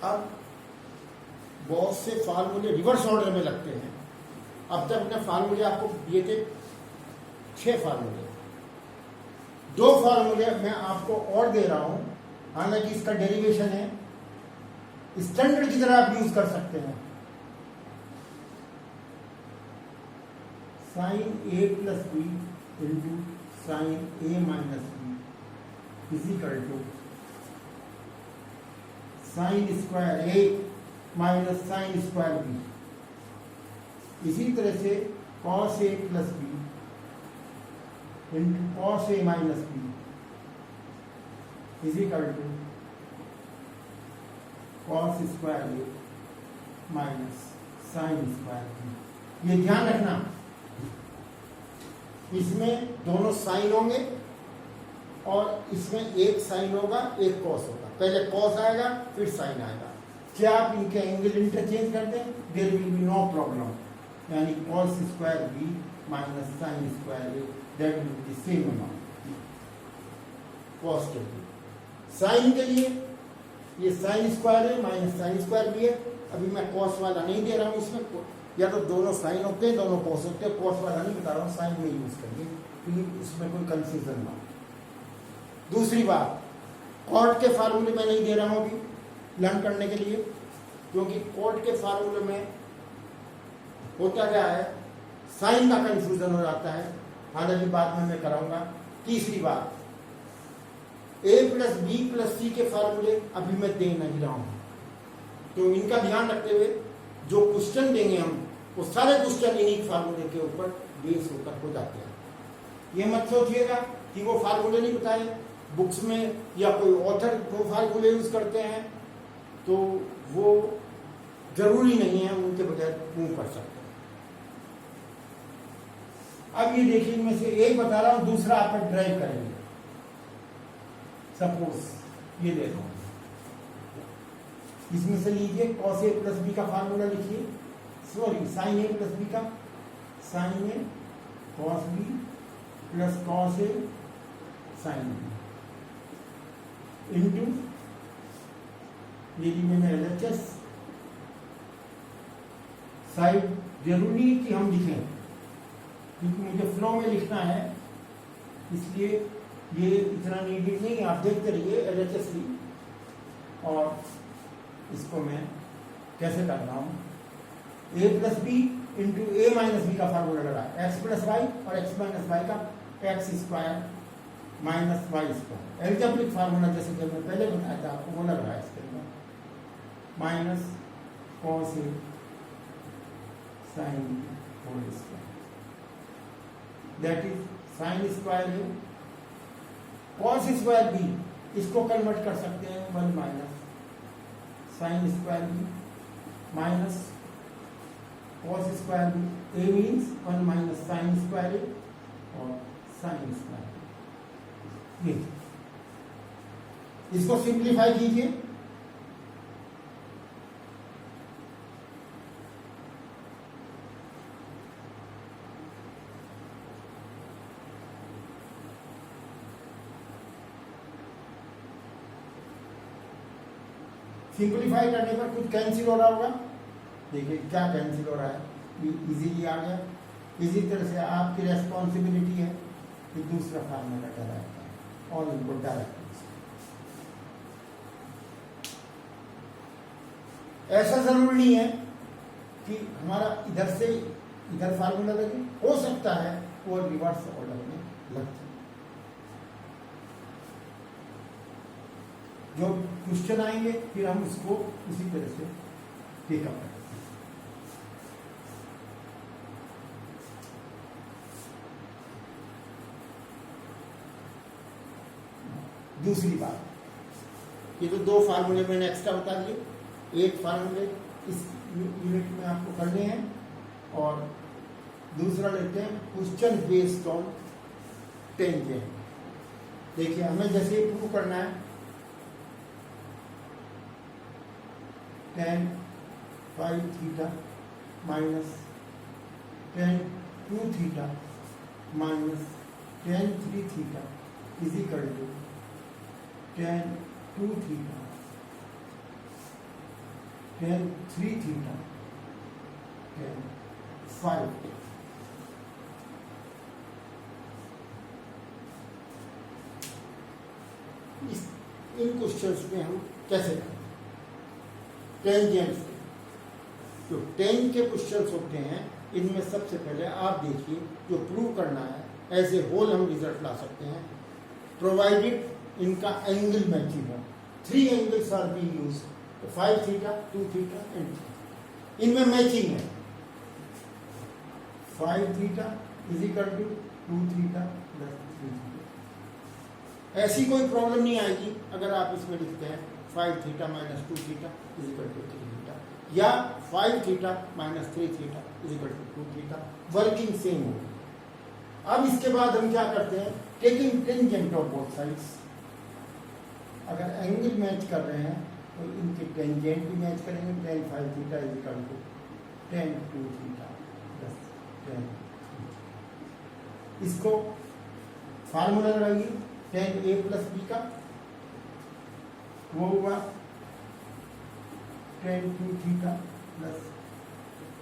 अब बहुत से फार्मूले रिवर्स ऑर्डर में लगते हैं। अब तक अपने फार्मूले आपको दिए थे 6 फार्मूले, 2 फार्मूले मैं आपको और दे रहा हूं, हालांकि इसका डेरिवेशन है, स्टैंडर्ड की तरह आप यूज कर सकते हैं। Sine A plus B into sine A minus B is equal to sine square A minus sine square B. इसी तरह से cos A plus B into cos A minus B is equal to cos square A minus sine square B. ये ध्यान रखना, इसमें दोनों sign होंगे और इसमें एक साइन होगा एक कॉस होगा। पहले कॉस आएगा फिर साइन आएगा। क्या आप इनके एंगल इंटरचेंज कर दें, there will be no problem, यानी cos square B minus sine square A that will be same amount cos के लिए। साइन के लिए ये साइन स्क्वायर है माइनस साइन स्क्वायर बी है। अभी मैं कॉस वाला नहीं दे रहा हूं, इसमें या तो दोनों साइन होते हैं दोनों कॉस होते हैं, कॉस वाला नहीं बता रहा हूं, साइन में यूज करिए क्योंकि इसमें कोई कंफ्यूजन ना हो। दूसरी बात, कॉट के फार्मूले में नहीं दे रहा हूं अभी लर्न करने के लिए, क्योंकि कॉट के फार्मूले में होता क्या है, साइन का कंफ्यूजन हो जाता है, हालांकि बाद में मैं कराऊंगा। तीसरी बात, ए प्लस बी प्लस सी के फार्मूले अभी मैं दे नहीं रहा हूं, तो इनका ध्यान रखते हुए जो क्वेश्चन देंगे हम वो सारे क्वेश्चन इन्हीं फार्मूले के ऊपर बेस होकर हो जाते हैं। ये मत सोचिएगा कि वो फार्मूले नहीं बताए बुक्स में या कोई ऑथर वो फार्मूले यूज करते हैं तो वो जरूरी नहीं है, उनके बगैर मूव कर सकते हैं। अब ये देखिए, इनमें से एक बता रहा हूं, दूसरा आप ड्राइव करेंगे। सपोज ये देखो, इसमें से लीजिए कॉस ए प्लस बी का फार्मूला लिखिए, sorry sine A plus B का, sign A cos B plus cos A sine B into यदि मैंने LHS साइड जरूरी कि हम लिखें क्योंकि मुझे फ्लो में लिखना है, इसलिए ये इतना नीडेड नहीं है। आप देखते रहिए LHS ली, और इसको मैं कैसे कर रहा हूं, A plus B into A minus B का फार्मूला लगा, एक्स प्लस वाई और एक्स माइनस वाई का X square minus Y square. Algebraic formula जैसे कि मैं पहले बताया था आपको, वो लग रहा है इसके अंदर, minus cos A sine whole square that is sine square A cos square B. इसको कन्वर्ट कर सकते हैं 1 minus sine square B minus cos square B. A means 1 minus sine square A और साइन स्क्वायर। ये इसको simplify कीजिए, simplify करने पर कुछ कैंसिल हो रहा होगा। देखिए क्या कैंसिल हो रहा है, इजीली आ गया। इसी तरह से आपकी रेस्पॉन्सिबिलिटी है कि दूसरा फार्मूला डायरेक्ट है और इनको डायरेक्ट। ऐसा जरूरी नहीं है कि हमारा इधर से इधर फार्मूला लगे, हो सकता है वो रिवर्स ऑर्डर में लग जाए। जो क्वेश्चन आएंगे फिर हम उसको उसी तरह से टेकअप करेंगे। दूसरी बात, ये तो 2 फार्मूले मैंने एक्स्ट्रा बता दिए। एक फार्मूले इस यूनिट में आपको करने हैं और दूसरा लेते हैं क्वेश्चन बेस्ड ऑन टेंजेंट। देखिए हमें जैसे प्रूव करना है tan phi theta minus tan 2 theta minus tan 3 theta is equal to tan 2 theta tan 3 theta tan 5 in questions में हम कैसे करें टेंजेंट्स के जो 10 के क्वेश्चंस होते हैं इनमें सबसे पहले आप देखिए जो प्रूव करना है एज ए होल हम रिजल्ट ला सकते हैं प्रोवाइडेड इनका एंगल मैचिंग हो 3 angles are be use 5 theta 2 theta and इनमें मैचिंग है 5 theta is equal to 2 theta plus 3 theta ऐसी कोई प्रॉब्लम नहीं आएगी अगर आप इसमें लिखते हैं 5 theta minus 2 theta is equal to 3 theta या 5 theta minus 3 theta is equal to 2 theta working same होगी। अब इसके बाद हम क्या करते हैं taking tangent of both sides अगर एंगल मैच कर रहे हैं तो इनके टेंजेंट भी मैच करेंगे tan 5 theta is equal to tan 2 theta plus tan 3 इसको फार्मूला लगाइए tan a प्लस b का वो हुआ tan 2 theta plus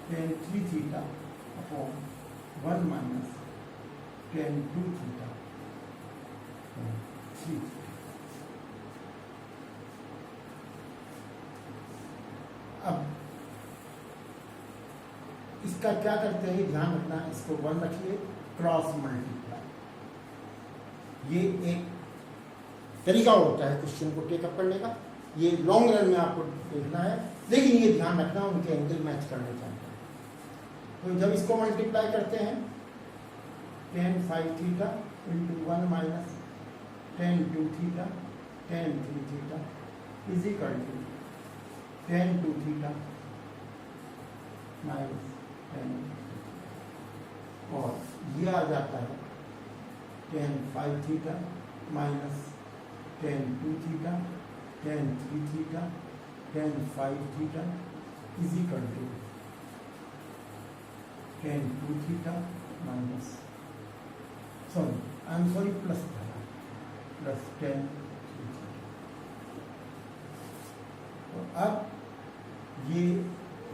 tan 3 theta upon 1 minus tan 2 theta 3 अब इसका क्या करते हैं ध्यान रखना इसको 1 रखिए क्रॉस मल्टीप्लाई ये एक तरीका होता है क्वेश्चन को टेकअप करने का ये लॉन्ग रन में आपको देखना है लेकिन ये ध्यान रखना उनके एंगल मैच करने चाहिए तो जब इसको मल्टीप्लाई करते हैं tan 5 theta into 1 minus tan 2 theta tan 3 theta is equal to tan 2 theta minus tan और ये आ जाता है tan 5 theta minus tan 2 theta tan 3 theta tan 5 theta is equal to tan 2 theta minus plus tan 3 theta तो अब ये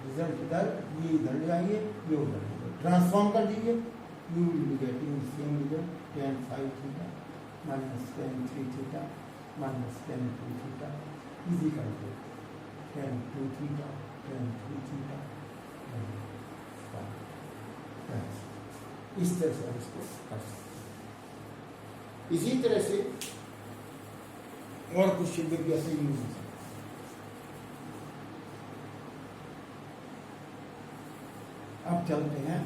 result इधर ये इधर ले आइए ये उधर ट्रांसफॉर्म कर दीजिए you will be getting same result tan 5 theta minus tan 3 theta minus tan 2 theta is equal to tan 2 theta tan 3 theta इस तरह से हम इसको कर सकते हैं इसी तरह से और क्वेश्चन में भी ऐसे यूज हो सकते अब चलते हैं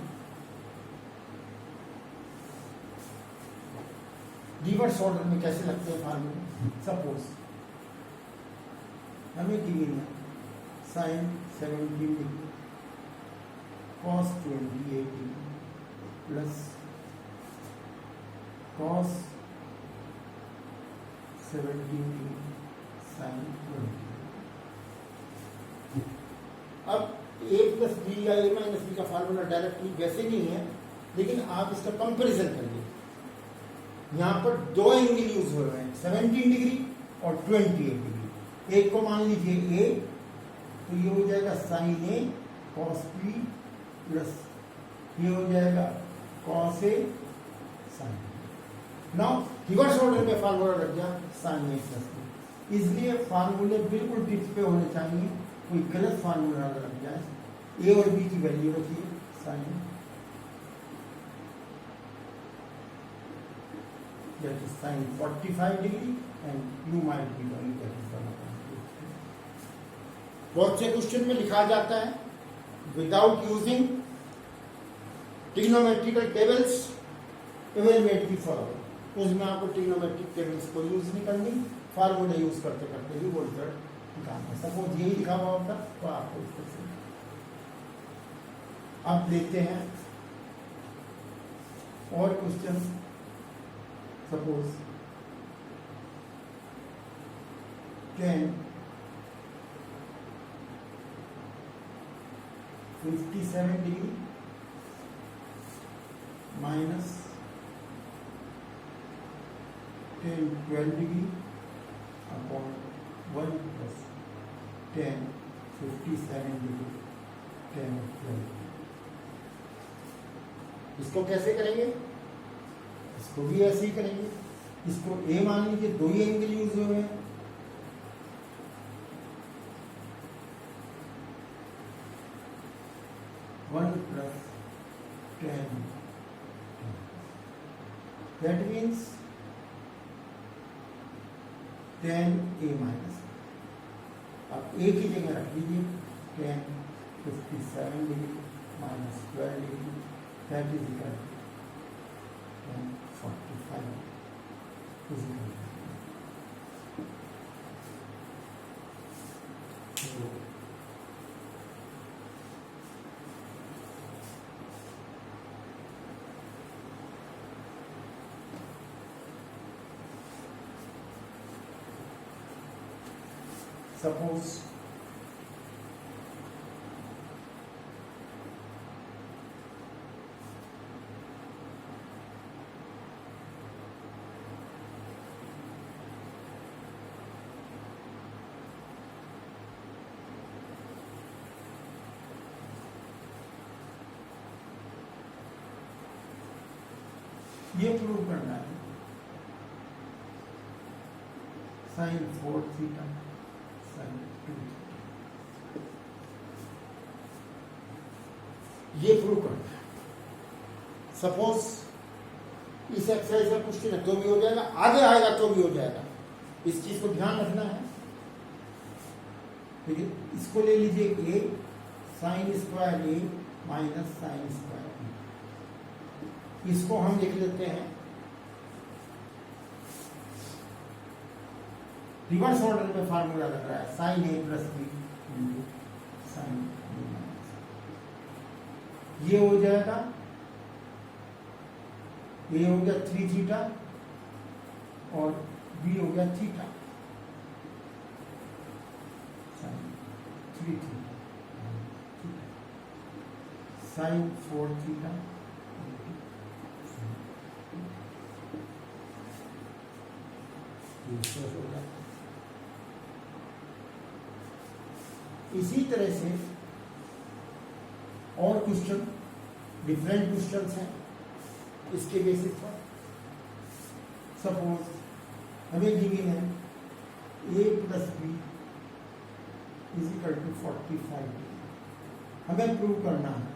रिवर्स ऑर्डर में कैसे लगते हैं फार्मूले सपोज हमें गिवन है sine 17 degree cos 28 degree plus cos 17 degree sine 20। अब a प्लस बी या a माइनस बी का फार्मूला डायरेक्टली वैसे नहीं है लेकिन आप इसका कंपैरिजन करिए यहाँ पर दो एंगल यूज हो रहे हैं 17 डिग्री और 28 डिग्री एक को मान लीजिए a तो ये हो जाएगा sine a cos b plus ये हो जाएगा cos a sine now reverse order में फार्मूला लग गया साइन a प्लस b इसलिए फार्मूले बिल्कुल टिप्स पे होने चाहिए कोई गलत फार्मूला लग जाए a और b की वैल्यू रखिए sign that is sin 45 degree and you might be knowing that is 1/2. बहुत से क्वेश्चन में लिखा जाता है without using trigonometrical tables evaluate the following उसमें आपको ट्रिग्नोमेट्रिक टेबल्स को यूज नहीं करनी फार्मूले यूज करते करते ही वो रिजल्ट निकालना सपोज यही लिखा हुआ होता तो आपको इसको अब देखते हैं और question suppose 10 57 degree minus 10 12 degree upon 1 plus 10 57 degree tan 12। इसको कैसे करेंगे? इसको भी ऐसे ही करेंगे। इसको ए मान लीजिए, दो ही एंगल यूज हुए हैं। One plus tan, that means tan a minus. अब ए की जगह रख लीजिए tan 57 degree minus 12 degree, that is equal to tan 45 is equal to suppose ये प्रूव करना है sin 4 थीटा sin 2 थीटा, ये प्रूव करना है। सपोज इस एक्सरसाइज का क्वेश्चन है तो भी हो जाएगा, आगे आएगा तो भी हो जाएगा, इस चीज को ध्यान रखना है। ठीक है, इसको ले लीजिए a sin square a minus sin square b, इसको हम लिख लेते हैं रिवर्स ऑर्डर में, फार्मूला लग रहा है sin a plus B into sin b minus, ये हो जाएगा a हो गया 3 थीटा और b हो गया theta, sin 3 theta sin 4 theta होगा। इसी तरह से और क्वेश्चन, डिफरेंट क्वेश्चंस हैं इसके बेसिस पर। सपोज हमें गिवन है a plus B is equal to 45 degree, हमें प्रूव करना है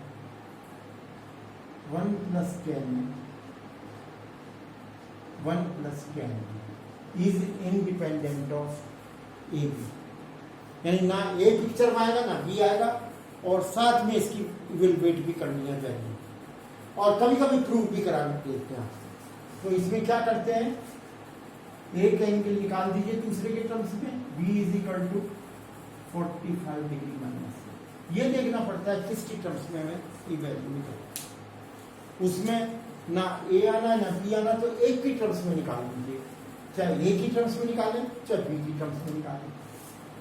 1 plus tan 1 plus tan is independent of A B, यानी ना ए पिक्चर में आएगा ना बी आएगा, और साथ में इसकी इवेलुएट भी करनी है वैल्यू, और कभी कभी प्रूव भी करा देते हैं। तो इसमें क्या करते हैं, एक एंगल निकाल दीजिए दूसरे के टर्म्स में, B is equal to 45 degree minus, ये देखना पड़ता है किसकी टर्म्स में हमें ये वैल्यू निकाल, उसमें ना ए आना ना बी आना, तो एक की टर्म्स में निकाल दीजिए, चाहे ए की टर्म्स में निकालें चाहे बी की टर्म्स में निकालें।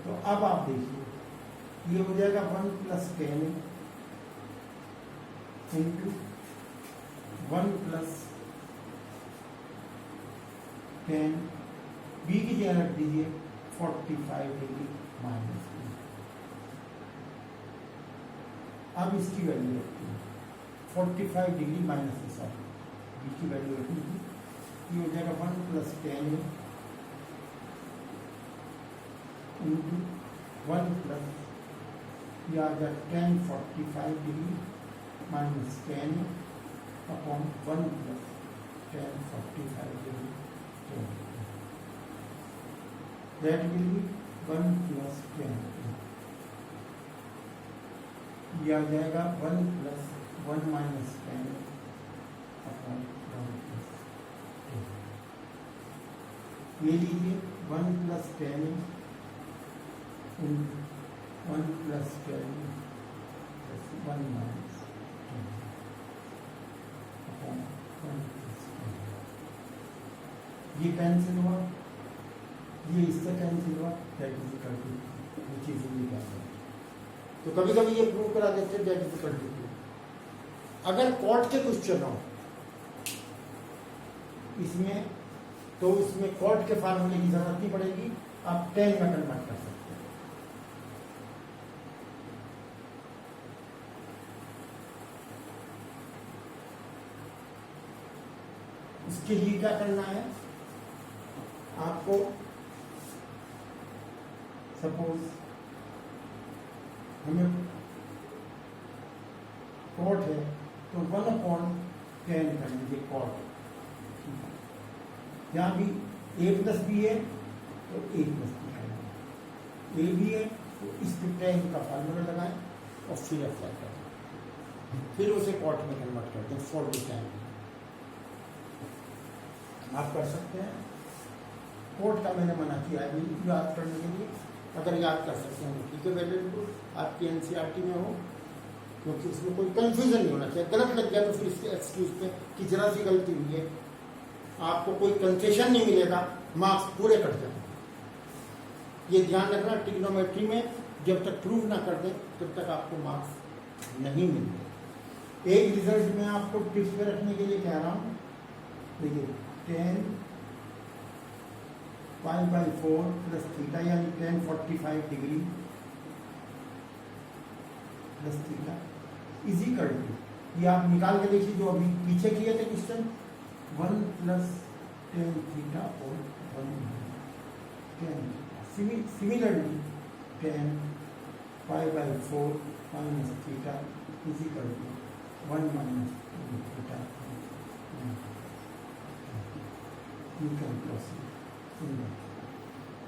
तो अब आप देखिए ये हो जाएगा 1 plus tan into 1 plus tan, B की जगह रख दीजिए 45 डिग्री माइनस, अब इसकी वैल्यू रखती है 45 डिग्री माइनस, सॉरी बी की वैल्यू रख दीजिए, ये हो जाएगा 1 प्लस tan इंटू 1 प्लस ये आ जाए tan 45 degree minus tan upon 1 plus tan 45 degree tan, that will B 1 plus tan, ये आ जाएगा 1 plus 1 minus tan upon 1 plus, ये लीजिए 1 plus tan 1 plus tan plus 1 minus tan upon 1 plus tan, ये cancel हुआ, ये इससे कैंसिल हुआ, that is equal to, ये चीज निकाल। तो कभी कभी ये प्रूव करा देते हैं दैट इज इक्वल टू। अगर कॉट के क्वेश्चन हो इसमें, तो इसमें कॉट के फार्मूले की जरूरत नहीं पड़ेगी, आप tan में कन्वर्ट कर सकते हैं। इसके लिए क्या करना है आपको, सपोज हमें कॉट है तो 1/10 कर लीजिए कॉट, यहाँ भी a प्लस बी है तो a प्लस बी है, a भी है तो इस पे tan का फार्मूला लगाएं और फिर अप्लाई करें, फिर उसे कॉट में कन्वर्ट करते हैं फॉर द टाइम। आप कर सकते हैं, कोट का मैंने मना किया है याद करने के लिए, अगर याद कर सकते हैं ठीक है, बेटर बिल्कुल आपकी एनसीईआरटी में हो, क्योंकि उसमें कोई कंफ्यूजन नहीं होना चाहिए। गलत लग गया तो फिर इसके एक्सक्यूज पे कि जरा सी गलती हुई है, आपको कोई कंसेशन नहीं मिलेगा, मार्क्स पूरे कट जाएंगे। ये ध्यान रखना, ट्रिग्नोमेट्री में जब तक प्रूव ना कर दें तब तक आपको मार्क्स नहीं मिलते। एक रिजल्ट में आपको टिप्स पे रखने के लिए कह रहा हूँ, देखिए 10 π/4 प्लस थीटा यानी 1045 degree plus theta is equal to, ये आप निकाल के देखिए जो अभी पीछे किए थे क्वेश्चन, 1 + tan थीटा और 1 tan। Similarly 10 π/4 minus theta is equal to 1 - theta.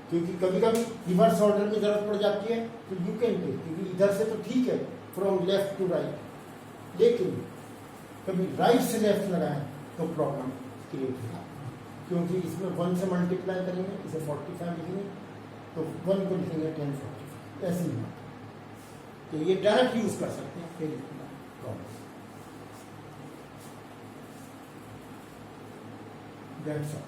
क्योंकि कभी कभी रिवर्स ऑर्डर में जरूरत पड़ जाती है तो यू कैन टेक, क्योंकि इधर से तो ठीक है फ्रॉम लेफ्ट टू राइट, लेकिन कभी राइट से लेफ्ट लगाएं तो प्रॉब्लम क्रिएट होगा, क्योंकि इसमें 1 से मल्टीप्लाई करेंगे, इसे 45 लिखेंगे तो 1 को लिखेंगे 1045, ऐसे ही होता। तो ये डायरेक्ट यूज कर सकते हैं, फिर प्रॉब्लम। That's all.